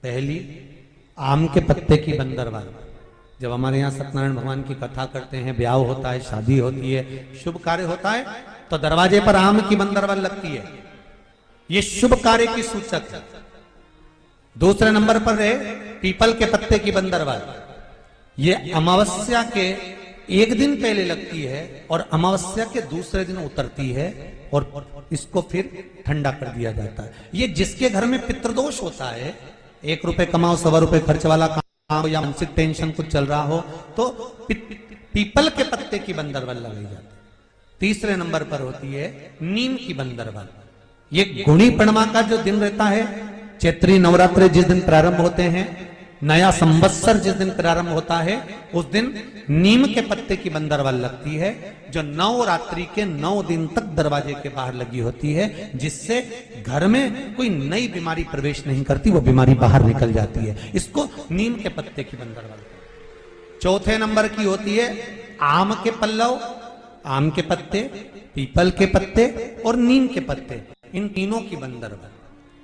पहली, आम के पत्ते की बंदरवाल। जब हमारे यहाँ सत्यनारायण भगवान की कथा करते हैं, ब्याह होता है, शादी होती है, शुभ कार्य होता है, तो दरवाजे पर आम की बंदरवाल लगती है। ये शुभ कार्य की सूचक है। दूसरे नंबर पर है पीपल के पत्ते की बंदरवाल। ये अमावस्या के एक दिन पहले लगती है और अमावस्या के दूसरे दिन उतरती है और इसको फिर ठंडा कर दिया जाता है। ये जिसके घर में पितृदोष होता है, 1 रुपए कमाओ 1.25 रुपए खर्च वाला काम या मानसिक टेंशन कुछ चल रहा हो, तो पीपल के पत्ते की बंदरवाल लगाई जाती है। तीसरे नंबर पर होती है नीम की बंदरवाल। ये गुणी पूर्णिमा का जो दिन रहता है, चैत्री नवरात्र जिस दिन प्रारंभ होते हैं, नया संवत्सर जिस दिन प्रारंभ होता है, उस दिन नीम के पत्ते की बंदरवाल लगती है, जो नवरात्रि के 9 दिन तक दरवाजे के बाहर लगी होती है, जिससे घर में कोई नई बीमारी प्रवेश नहीं करती, वो बीमारी बाहर निकल जाती है। इसको नीम के पत्ते की बंदरवाल। चौथे नंबर की होती है आम के पल्लव, आम के पत्ते, पीपल के पत्ते और नीम के पत्ते, इन तीनों की बंदरवाल।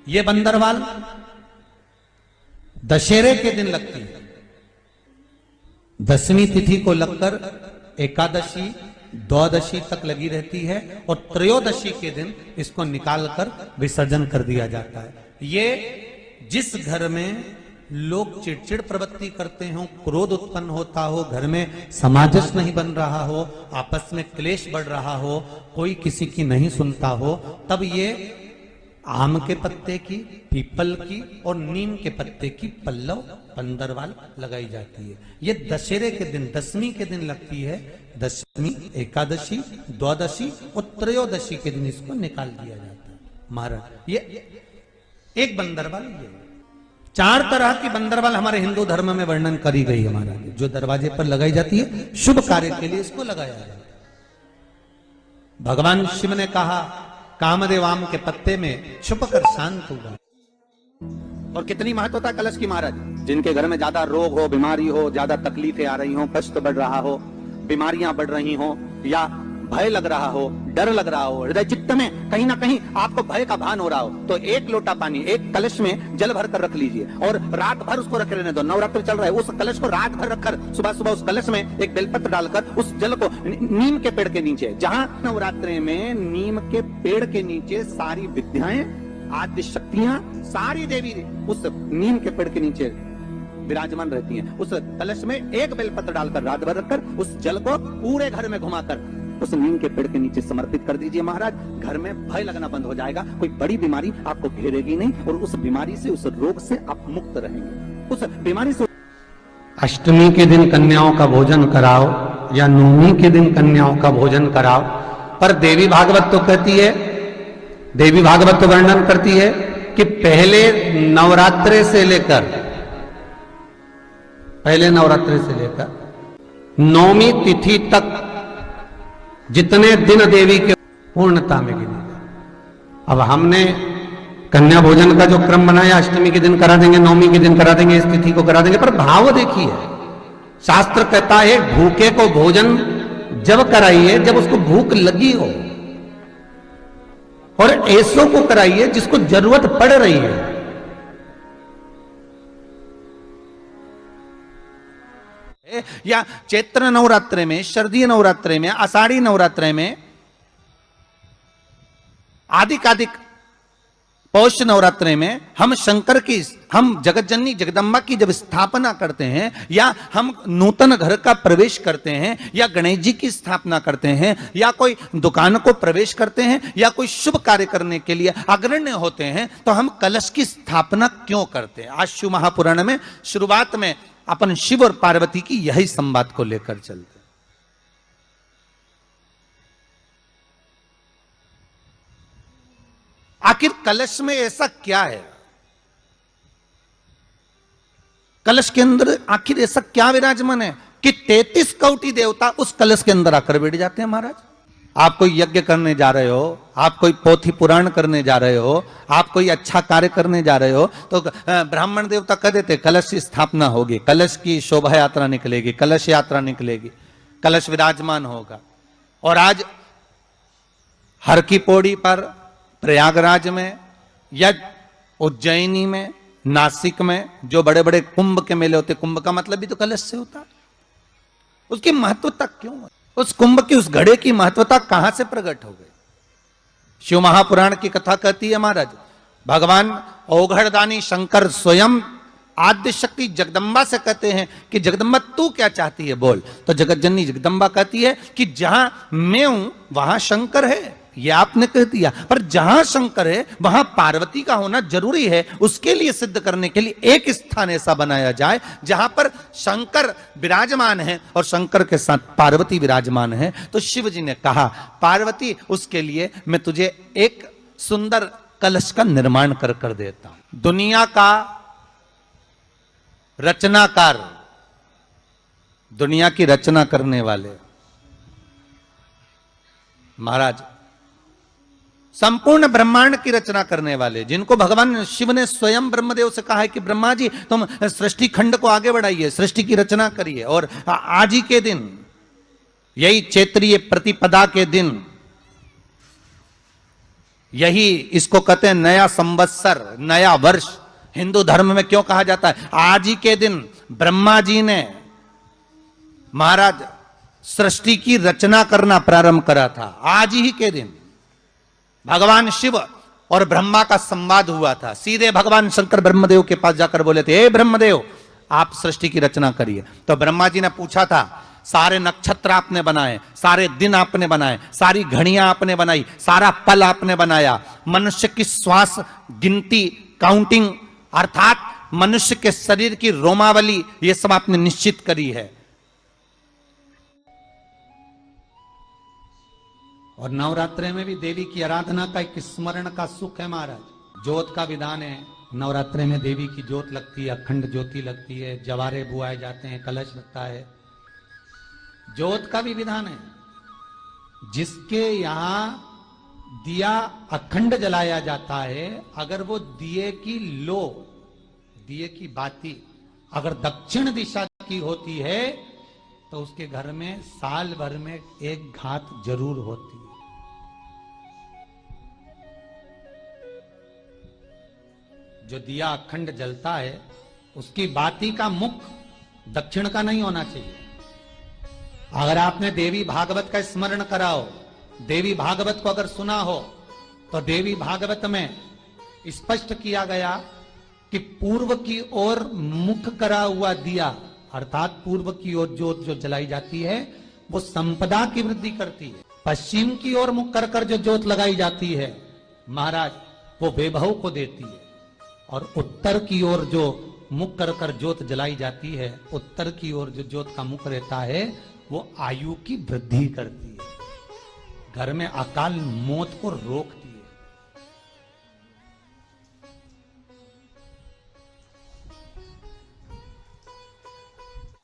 ये बंदरवाल दशहरे के दिन लगती है। 10वीं तिथि को लगकर एकादशी, द्वादशी तक लगी रहती है और त्रयोदशी के दिन इसको निकालकर विसर्जन कर दिया जाता है। ये जिस घर में लोग चिड़चिड़ प्रवृत्ति करते हो, क्रोध उत्पन्न होता हो, घर में सामंजस्य नहीं बन रहा हो, आपस में क्लेश बढ़ रहा हो, कोई किसी की नहीं सुनता हो, तब ये आम के पत्ते की, पीपल की और नीम के पत्ते की पल्लव बंदरवाल लगाई जाती है। ये दशहरे के दिन 10वीं के दिन लगती है। 10वीं, एकादशी, द्वादशी और त्रयोदशी के दिन इसको निकाल दिया जाता है। महाराज, ये एक बंदरवाल। ये 4 तरह की बंदरवाल हमारे हिंदू धर्म में वर्णन करी गई है महाराज, जो दरवाजे पर लगाई जाती है, शुभ कार्य के लिए इसको लगाया जाता है। भगवान शिव ने कहा, कामदेव आम के पत्ते में छुप कर शांत हुआ। और कितनी महत्वता कलश की महाराज। जिनके घर में ज्यादा रोग हो, बीमारी हो, ज्यादा तकलीफें आ रही हो, कष्ट बढ़ रहा हो, बीमारियां बढ़ रही हो, या भय लग रहा हो, डर लग रहा हो, हृदय चित्त में कहीं ना कहीं आपको भय का भान हो रहा हो, तो 1 लोटा पानी, एक कलश में जल भर कर रख लीजिए और रात भर उसको रखे रहने दो। नवरात्र चल रहा है, उस कलश को रात भर रखकर सुबह सुबह उस कलश में एक बेलपत्र डालकर उस जल को नीम के पेड़ के नीचे, जहां नवरात्रि में नीम के पेड़ के नीचे सारी विद्याएं, आदि शक्तियां, सारी देवी उस नीम के पेड़ के नीचे विराजमान रहती हैं। उस कलश में एक बेलपत्र डालकर रात भर रखकर उस जल को पूरे घर में घुमाकर उस नीम के पेड़ के नीचे समर्पित कर दीजिए महाराज। घर में भय लगना बंद हो जाएगा, कोई बड़ी बीमारी आपको घेरेगी नहीं और उस बीमारी से, उस रोग से आप मुक्त रहेंगे। उस बीमारी से अष्टमी के दिन कन्याओं का भोजन कराओ या नवमी के दिन कन्याओं का भोजन कराओ, पर देवी भागवत तो कहती है, देवी भागवत तो वर्णन करती है कि पहले नवरात्रे से लेकर 9वीं तिथि तक जितने दिन देवी के पूर्णता में गिने। अब हमने कन्या भोजन का जो क्रम बनाया, अष्टमी के दिन करा देंगे, 9वीं के दिन करा देंगे, इस तिथि को करा देंगे, पर भाव देखिए। शास्त्र कहता है भूखे को भोजन जब कराइए जब उसको भूख लगी हो, और ऐसों को कराइए जिसको जरूरत पड़ रही है। या चैत्र नवरात्रि में, शरदीय नवरात्रि में, आषाढ़ी नवरात्रि में, आदिकादिक पौष नवरात्रि में हम शंकर की, हम जगत जननी जगदम्बा की जब स्थापना करते हैं, या हम नूतन घर का प्रवेश करते हैं, या गणेश जी की स्थापना करते हैं, या कोई दुकान को प्रवेश करते हैं, या कोई शुभ कार्य करने के लिए अग्रण्य होते हैं, तो हम कलश की स्थापना क्यों करते हैं? आज शिव महापुराण में शुरुआत में अपन शिव और पार्वती की यही संवाद को लेकर चलते। आखिर कलश में ऐसा क्या है? कलश के अंदर आखिर ऐसा क्या विराजमान है कि 33 कोटि देवता उस कलश के अंदर आकर बैठ जाते हैं महाराज? आप कोई यज्ञ करने जा रहे हो, आप कोई पोथी पुराण करने जा रहे हो, आप कोई अच्छा कार्य करने जा रहे हो, तो ब्राह्मण देवता कह देते कलश की स्थापना होगी, कलश की शोभा यात्रा निकलेगी, कलश यात्रा निकलेगी, कलश विराजमान होगा। और आज हर की पौड़ी पर, प्रयागराज में या उज्जैनी में नासिक में जो बड़े बड़े कुंभ के मेले होते, कुंभ का मतलब भी तो कलश से होता, उसकी महत्वता क्यों है? उस कुंभ की, उस घड़े की महत्वता कहां से प्रकट हो गई? शिव महापुराण की कथा कहती है महाराज, भगवान औघड़दानी शंकर स्वयं आद्य शक्ति जगदम्बा से कहते हैं कि जगदम्बा तू क्या चाहती है बोल। तो जगत जननी जगदम्बा कहती है कि जहां मैं हूं वहां शंकर है, ये आपने कह दिया, पर जहां शंकर है वहां पार्वती का होना जरूरी है। उसके लिए सिद्ध करने के लिए एक स्थान ऐसा बनाया जाए जहां पर शंकर विराजमान है और शंकर के साथ पार्वती विराजमान है। तो शिव जी ने कहा पार्वती उसके लिए मैं तुझे एक सुंदर कलश का निर्माण कर देता हूं। दुनिया का रचनाकार, दुनिया की रचना करने वाले महाराज, संपूर्ण ब्रह्मांड की रचना करने वाले, जिनको भगवान शिव ने स्वयं ब्रह्मदेव से कहा है कि ब्रह्मा जी तुम सृष्टि खंड को आगे बढ़ाइए, सृष्टि की रचना करिए। और आज ही के दिन, यही चैत्रीय प्रतिपदा के दिन, यही इसको कहते हैं नया संवत्सर, नया वर्ष। हिंदू धर्म में क्यों कहा जाता है? आज ही के दिन ब्रह्मा जी ने महाराज सृष्टि की रचना करना प्रारंभ करा था। आज ही के दिन भगवान शिव और ब्रह्मा का संवाद हुआ था। सीधे भगवान शंकर ब्रह्मदेव के पास जाकर बोले थे, हे ब्रह्मदेव आप सृष्टि की रचना करिए। तो ब्रह्मा जी ने पूछा था, सारे नक्षत्र आपने बनाए, सारे दिन आपने बनाए, सारी घड़ियां आपने बनाई, सारा पल आपने बनाया, मनुष्य की श्वास गिनती, काउंटिंग, अर्थात मनुष्य के शरीर की रोमावली, ये सब आपने निश्चित करी है। और नवरात्रे में भी देवी की आराधना का एक स्मरण का सुख है महाराज। ज्योत का विधान है, नवरात्रे में देवी की ज्योत लगती है, अखंड ज्योति लगती है, जवारे बुआए जाते हैं, कलश लगता है। ज्योत का भी विधान है, जिसके यहां दिया अखंड जलाया जाता है, अगर वो दिए की लो, दिए की बाती अगर दक्षिण दिशा की होती है तो उसके घर में साल भर में एक घात जरूर होती है। जो दिया अखंड जलता है उसकी बाती का मुख दक्षिण का नहीं होना चाहिए। अगर आपने देवी भागवत का स्मरण कराओ, देवी भागवत को अगर सुना हो, तो देवी भागवत में स्पष्ट किया गया कि पूर्व की ओर मुख करा हुआ दिया, अर्थात पूर्व की ओर ज्योत जो जलाई जाती है वो संपदा की वृद्धि करती है। पश्चिम की ओर मुख कर कर जो ज्योत लगाई जाती है महाराज, वो वैभव को देती है। और उत्तर की ओर जो मुख कर कर ज्योत जलाई जाती है, उत्तर की ओर जो ज्योत का मुख रहता है वो आयु की वृद्धि करती है, घर में अकाल मौत को रोकती है।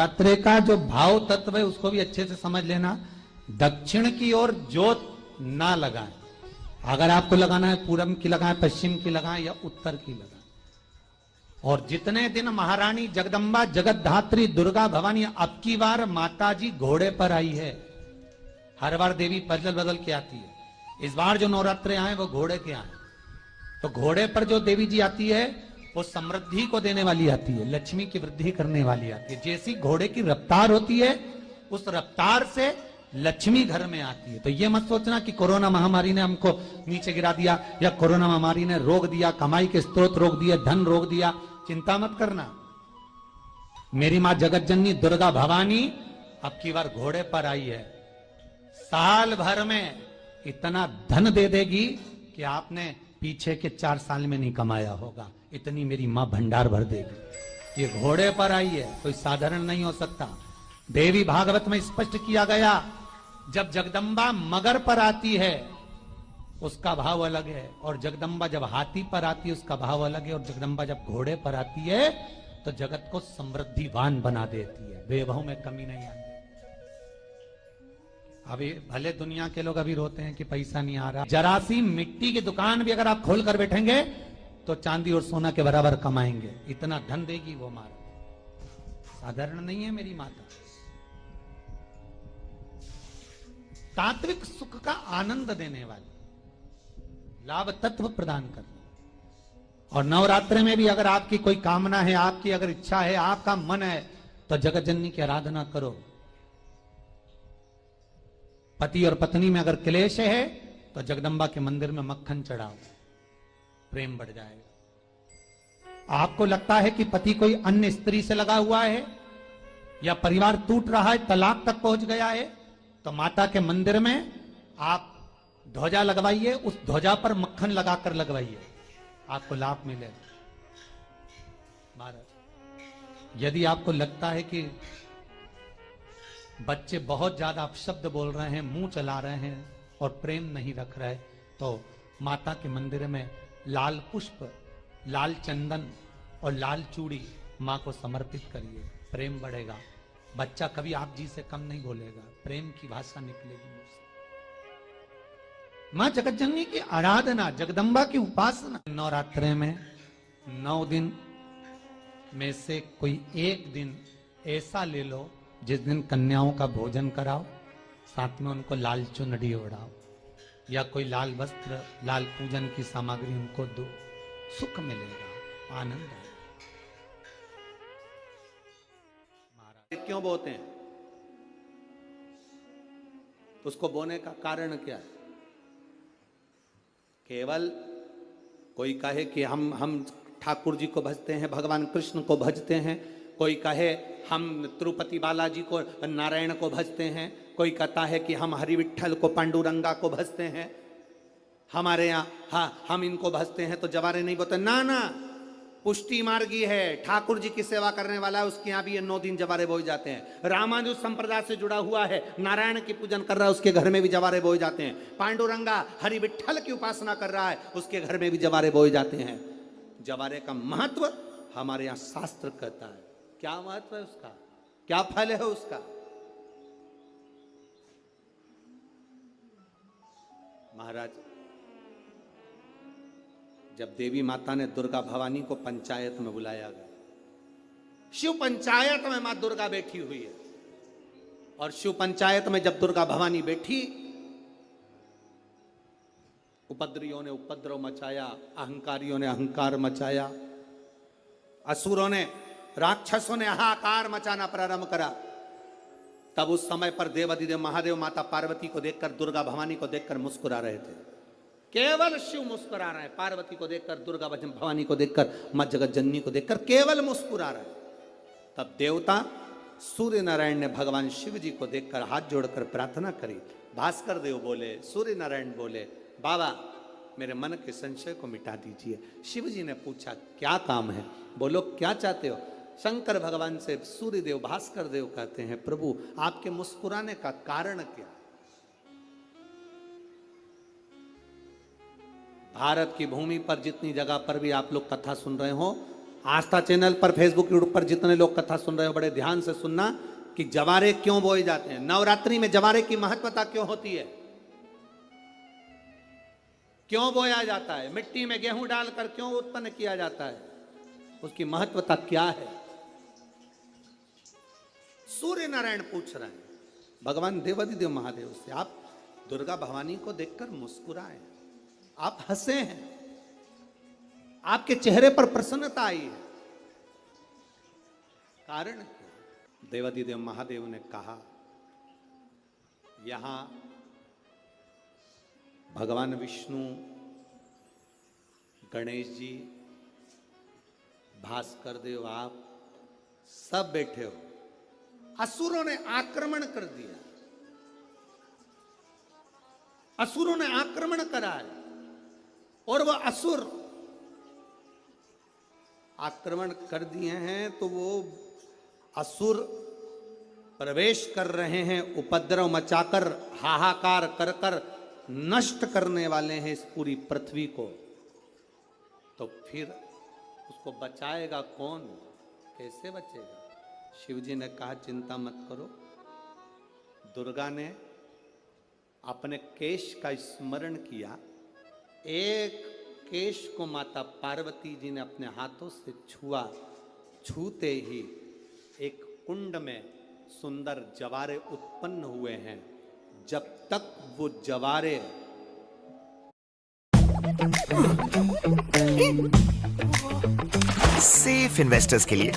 यात्रे का जो भाव तत्व है उसको भी अच्छे से समझ लेना। दक्षिण की ओर ज्योत ना लगाएं, अगर आपको लगाना है पूरब की लगाएं, पश्चिम की लगाएं या उत्तर की लगाएं। और जितने दिन महारानी जगदम्बा जगतधात्री दुर्गा भवानी, अब की बार माता जी घोड़े पर आई है। हर बार देवी बदल बदल के आती है, इस बार जो नवरात्रे आए वो घोड़े के आए। तो घोड़े पर जो देवी जी आती है वो समृद्धि को देने वाली आती है, लक्ष्मी की वृद्धि करने वाली आती है। जैसी घोड़े की रफ्तार होती है उस रफ्तार से लक्ष्मी घर में आती है। तो ये मत सोचना कि कोरोना महामारी ने हमको नीचे गिरा दिया या कोरोना महामारी ने रोक दिया, कमाई के स्रोत रोक दिए, धन रोक दिया। चिंता मत करना, मेरी मां जगत जननी दुर्गा भवानी अब की बार घोड़े पर आई है। साल भर में इतना धन दे देगी कि आपने पीछे के 4 साल में नहीं कमाया होगा, इतनी मेरी मां भंडार भर देगी। ये घोड़े पर आई है, कोई साधारण नहीं हो सकता। देवी भागवत में स्पष्ट किया गया, जब जगदम्बा मगर पर आती है उसका भाव अलग है, और जगदम्बा जब हाथी पर आती है उसका भाव अलग है, और जगदम्बा जब घोड़े पर आती है तो जगत को समृद्धिवान बना देती है, वैभव में कमी नहीं आती। अभी भले दुनिया के लोग अभी रोते हैं कि पैसा नहीं आ रहा, जरा सी मिट्टी की दुकान भी अगर आप खोल कर बैठेंगे तो चांदी और सोना के बराबर कमाएंगे, इतना धन देगी वो मारा। साधारण नहीं है मेरी माता। तात्विक सुख का आनंद देने वाली, लाभ तत्व प्रदान करने, और नवरात्रि में भी अगर आपकी कोई कामना है, आपकी अगर इच्छा है, आपका मन है, तो जगत जननी की आराधना करो। पति और पत्नी में अगर क्लेश है तो जगदम्बा के मंदिर में मक्खन चढ़ाओ, प्रेम बढ़ जाएगा। आपको लगता है कि पति कोई अन्य स्त्री से लगा हुआ है या परिवार टूट रहा है, तलाक तक पहुंच गया है, तो माता के मंदिर में आप ध्वजा लगवाइए, उस ध्वजा पर मक्खन लगाकर लगवाइए, आपको लाभ मिलेगा। महाराज, यदि आपको लगता है कि बच्चे बहुत ज्यादा अपशब्द बोल रहे हैं, मुंह चला रहे हैं और प्रेम नहीं रख रहे, तो माता के मंदिर में लाल पुष्प, लाल चंदन और लाल चूड़ी मां को समर्पित करिए, प्रेम बढ़ेगा। बच्चा कभी आप जी से कम नहीं बोलेगा, प्रेम की भाषा निकलेगी मुंह से। मां जगत जननी की आराधना, जगदम्बा की उपासना। नवरात्रि में 9 दिन में से कोई एक दिन ऐसा ले लो जिस दिन कन्याओं का भोजन कराओ, साथ में उनको लाल चुनरी ओढ़ाओ या कोई लाल वस्त्र, लाल पूजन की सामग्री उनको दो, सुख मिलेगा, आनंद आएगा। महाराज क्यों बोते हैं? उसको बोने का कारण क्या है? केवल कोई कहे कि हम ठाकुर जी को भजते हैं, भगवान कृष्ण को भजते हैं, कोई कहे हम तिरुपति बालाजी को, नारायण को भजते हैं, कोई कहता है कि हम हरि विठ्ठल को, पांडुरंगा को भजते हैं, हमारे यहाँ हाँ हम इनको भजते हैं तो जवारे नहीं बोते। ना ना, पुष्टि मार्गी है, ठाकुर जी की सेवा करने वाला है, उसके यहाँ भी ये 9 दिन जवारे बोए जाते हैं। रामानुज संप्रदाय से जुड़ा हुआ है, नारायण की पूजन कर रहा है, उसके घर में भी जवारे बोए जाते हैं। पांडुरंगा हरि विठ्ठल की उपासना कर रहा है, उसके घर में भी जवारे बोए जाते हैं। जवारे का महत्व हमारे यहाँ शास्त्र कहता है। क्या महत्व है उसका, क्या फल है उसका? महाराज, जब देवी माता ने दुर्गा भवानी को पंचायत में बुलाया गया, शिव पंचायत में मां दुर्गा बैठी हुई है, और शिव पंचायत में जब दुर्गा भवानी बैठी, उपद्रवियों ने उपद्रव मचाया, अहंकारियों ने अहंकार मचाया, असुरों ने, राक्षसों ने हाहाकार मचाना प्रारंभ करा। तब उस समय पर देवाधिदेव महादेव माता पार्वती को देखकर, दुर्गा भवानी को देखकर मुस्कुरा रहे थे। केवल शिव मुस्कुरा रहे हैं, पार्वती को देखकर, दुर्गा भवानी को देखकर, मां जगत जननी को देखकर केवल मुस्कुरा रहे हैं। तब देवता सूर्य नारायण ने भगवान शिव जी को देखकर हाथ जोड़कर प्रार्थना करी। भास्कर देव बोले, सूर्य नारायण बोले, बाबा मेरे मन के संशय को मिटा दीजिए। शिव जी ने पूछा क्या काम है? बोलो क्या चाहते हो? शंकर भगवान से सूर्य देव, भास्कर देव कहते हैं, प्रभु आपके मुस्कुराने का कारण क्या? भारत की भूमि पर जितनी जगह पर भी आप लोग कथा सुन रहे हो, आस्था चैनल पर, फेसबुक, यूट्यूब पर जितने लोग कथा सुन रहे हो, बड़े ध्यान से सुनना कि जवारे क्यों बोए जाते हैं। नवरात्रि में जवारे की महत्वता क्यों होती है, क्यों बोया जाता है, मिट्टी में गेहूं डालकर क्यों उत्पन्न किया जाता है, उसकी महत्वता क्या है? सूर्य नारायण पूछ रहे हैं भगवान देवाधिदेव महादेव से, आप दुर्गा भवानी को देखकर मुस्कुराए, आप हंसे हैं, आपके चेहरे पर प्रसन्नता आई है, कारण क्या? देवाधिदेव महादेव ने कहा, यहां भगवान विष्णु, गणेश जी, भास्कर देव, आप सब बैठे हो। असुरों ने आक्रमण कर दिया, असुरों ने आक्रमण करा है, और वह असुर आक्रमण कर दिए हैं तो वो असुर प्रवेश कर रहे हैं, उपद्रव मचाकर, हाहाकार कर कर नष्ट करने वाले हैं इस पूरी पृथ्वी को। तो फिर उसको बचाएगा कौन? कैसे बचेगा? शिव जी ने कहा चिंता मत करो। दुर्गा ने अपने केश का स्मरण किया, एक केश को माता पार्वती जी ने अपने हाथों से छुआ, छूते ही एक कुंड में सुंदर जवारे उत्पन्न हुए हैं। जब तक वो जवारे सेफ इन्वेस्टर्स के लिए,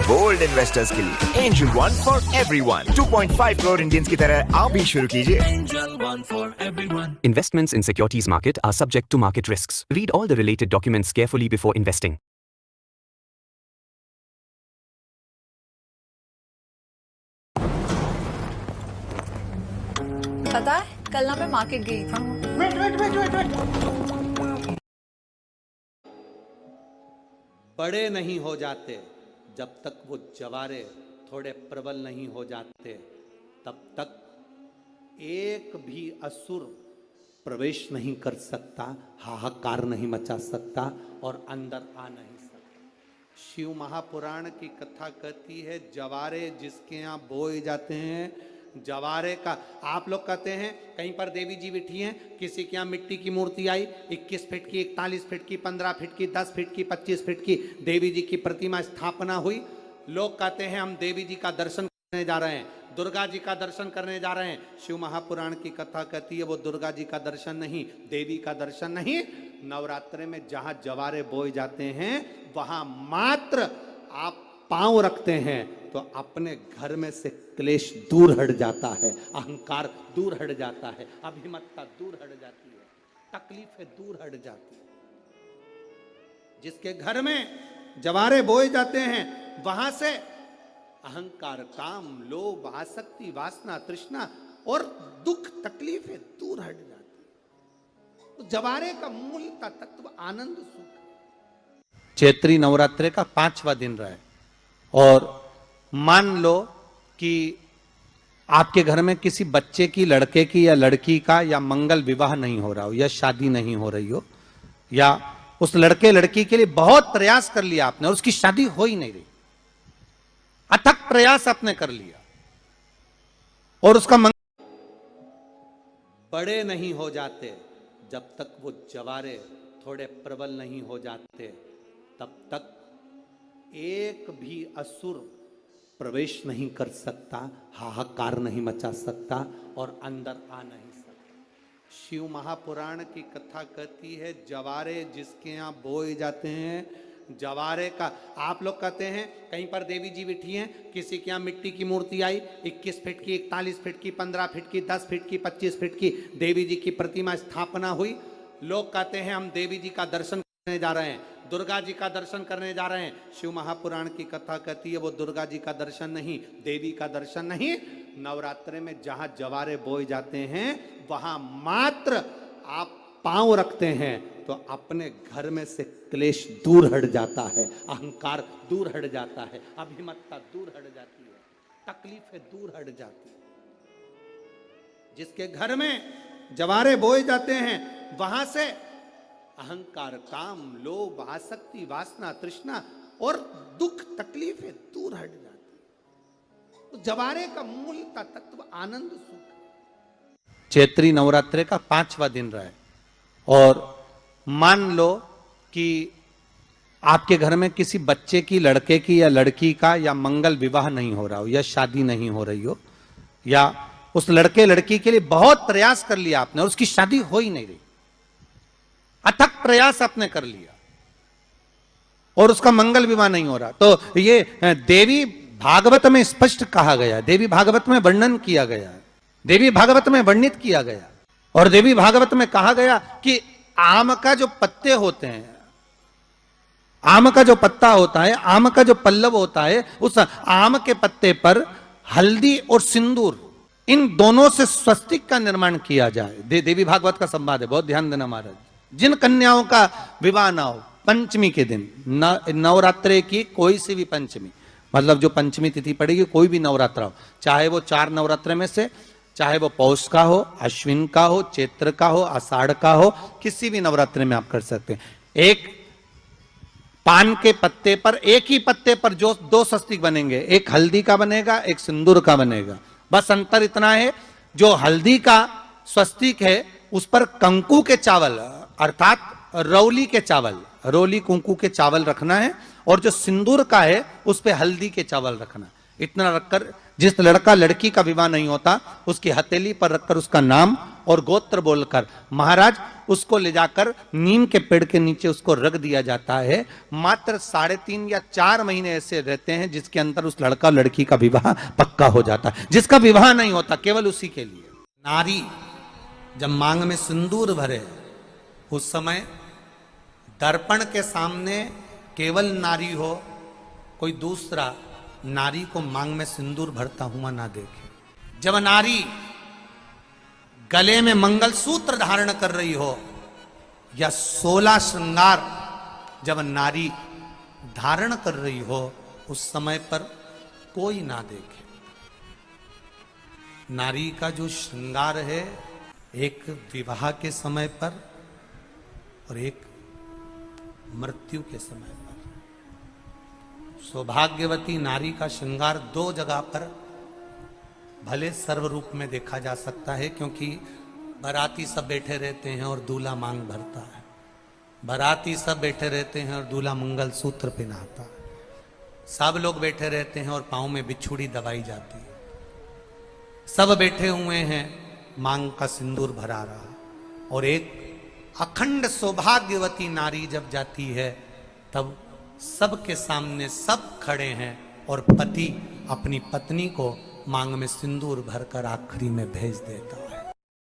बोल्ड इन्वेस्टर्स के लिए angel one for everyone. 2.5 crore Indians की तरह आप भी शुरू कीजिए। Investments in securities market are subject to market risks. Read all the related documents carefully before investing. पता है कल ना मैं मार्केट गई थी। बड़े नहीं हो जाते जब तक वो जवारे थोड़े प्रबल नहीं हो जाते, तब तक एक भी असुर प्रवेश नहीं कर सकता, हाहाकार नहीं मचा सकता और अंदर आ नहीं सकता। शिव महापुराण की कथा कहती है, जवारे जिसके यहाँ बोए जाते हैं, जवारे का आप लोग कहते हैं कहीं पर देवी जी बैठी हैं, किसी के यहाँ मिट्टी की मूर्ति आई 21 फीट की, 41 फीट की, 15 फीट की, 10 फीट की, 25 फीट की देवी जी की प्रतिमा स्थापना हुई। लोग कहते हैं हम देवी जी का दर्शन करने जा रहे हैं, दुर्गा जी का दर्शन करने जा रहे हैं। शिव महापुराण की कथा कहती है वो दुर्गा जी का दर्शन नहीं, देवी का दर्शन नहीं। नवरात्रे में जहां जवारे बोए जाते हैं वहां मात्र आप पांव रखते हैं तो अपने घर में से क्लेश दूर हट जाता है, अहंकार दूर हट जाता है, अभिमतता दूर हट जाती है, तकलीफें दूर हट जाती है। जिसके घर में जवारे बोए जाते हैं वहां से अहंकार, काम, लोभ, आसक्ति, वासना, तृष्णा और दुख, तकलीफें दूर हट जाती है। तो जवारे का मूल तत्व आनंद, सुख। चैत्री नवरात्रे का 5वां दिन रहा है और मान लो कि आपके घर में किसी बच्चे की, लड़के की या लड़की का या मंगल विवाह नहीं हो रहा हो या शादी नहीं हो रही हो, या उस लड़के लड़की के लिए बहुत प्रयास कर लिया आपने और उसकी शादी हो ही नहीं रही, अथक प्रयास आपने कर लिया और उसका बड़े नहीं हो जाते जब तक वो जवारे थोड़े प्रबल नहीं हो जाते, तब तक एक भी असुर प्रवेश नहीं कर सकता, हाहाकार नहीं मचा सकता और अंदर आ नहीं सकता। शिव महापुराण की कथा कहती है, जवारे जिसके यहाँ बोए जाते हैं, जवारे का आप लोग कहते हैं कहीं पर देवी जी बैठी हैं, किसी के यहाँ मिट्टी की मूर्ति आई 21 फीट की, 41 फीट की, 15 फीट की, 10 फीट की, 25 फीट की देवी जी की प्रतिमा स्थापना हुई। लोग कहते हैं हम देवी जी का दर्शन करने जा रहे हैं, दुर्गा जी का दर्शन करने जा रहे हैं। शिव महापुराण की कथा कहती है वो दुर्गा जी का दर्शन नहीं, देवी का दर्शन नहीं। नवरात्रे में जहां जवारे बोए जाते हैं वहां मात्र आप पांव रखते हैं तो अपने घर में से क्लेश दूर हट जाता है, अहंकार दूर हट जाता है, अभिमतता दूर हट जाती है, तकलीफें दूर हट जाती है। जिसके घर में जवारे बोए जाते हैं वहां से अहंकार, काम, लोभ, आसक्ति, वासना, तृष्णा और दुख, तकलीफें दूर हट जाती। तो जवारे का मूल तत्व आनंद, सुख। चैत्री नवरात्रे का 5वां दिन रहा है और मान लो कि आपके घर में किसी बच्चे की, लड़के की या लड़की का या मंगल विवाह नहीं हो रहा हो या शादी नहीं हो रही हो, या उस लड़के लड़की के लिए बहुत प्रयास कर लिया आपने और उसकी शादी हो ही नहीं रही, अथक प्रयास आपने कर लिया और उसका मंगल विवाह नहीं हो रहा। तो ये देवी भागवत में स्पष्ट कहा गया, देवी भागवत में वर्णन किया गया, देवी भागवत में वर्णित किया गया और देवी भागवत में कहा गया कि आम का जो पत्ते होते हैं, आम का जो पत्ता होता है, आम का जो पल्लव होता है, उस आम के पत्ते पर हल्दी और सिंदूर, इन दोनों से स्वस्तिक का निर्माण किया जाए। देवी भागवत का संवाद है, बहुत ध्यान देना महाराज। जिन कन्याओं का विवाह ना हो पंचमी के दिन, नवरात्रे की कोई सी भी पंचमी, मतलब जो पंचमी तिथि पड़ेगी, कोई भी नवरात्रा हो, चाहे वो 4 नवरात्रे में से, चाहे वो पौष का हो, अश्विन का हो, चैत्र का हो, आषाढ़ का हो, किसी भी नवरात्रे में आप कर सकते हैं। एक पान के पत्ते पर, एक ही पत्ते पर जो 2 स्वस्तिक बनेंगे, एक हल्दी का बनेगा, एक सिंदूर का बनेगा। बस अंतर इतना है, जो हल्दी का स्वस्तिक है उस पर कंकु के चावल अर्थात रौली के चावल, रोली कुंकू के चावल रखना है, और जो सिंदूर का है उस पे हल्दी के चावल रखना। इतना रखकर जिस लड़का लड़की का विवाह नहीं होता उसकी हथेली पर रखकर उसका नाम और गोत्र बोलकर महाराज उसको ले जाकर नीम के पेड़ के नीचे उसको रख दिया जाता है। मात्र 3.5 या 4 महीने ऐसे रहते हैं जिसके अंदर उस लड़का लड़की का विवाह पक्का हो जाता है। जिसका विवाह नहीं होता केवल उसी के लिए। नारी जब मांग में सिंदूर भरे उस समय दर्पण के सामने केवल नारी हो, कोई दूसरा नारी को मांग में सिंदूर भरता हुआ ना देखे। जब नारी गले में मंगलसूत्र धारण कर रही हो या 16 श्रृंगार जब नारी धारण कर रही हो उस समय पर कोई ना देखे। नारी का जो श्रृंगार है एक विवाह के समय पर और एक मृत्यु के समय पर। सौभाग्यवती नारी का श्रृंगार 2 जगह पर भले सर्व रूप में देखा जा सकता है, क्योंकि बाराती सब बैठे रहते हैं और दूल्हा मांग भरता है, बाराती सब बैठे रहते हैं और दूल्हा मंगल सूत्र पहनाता है, सब लोग बैठे रहते हैं और पांव में बिछुड़ी दबाई जाती है, सब बैठे हुए हैं मांग का सिंदूर भरा रहा। और एक अखंड सौभाग्यवती नारी जब जाती है तब सबके सामने सब खड़े हैं और पति अपनी पत्नी को मांग में सिंदूर भरकर आखिरी में भेज देता है।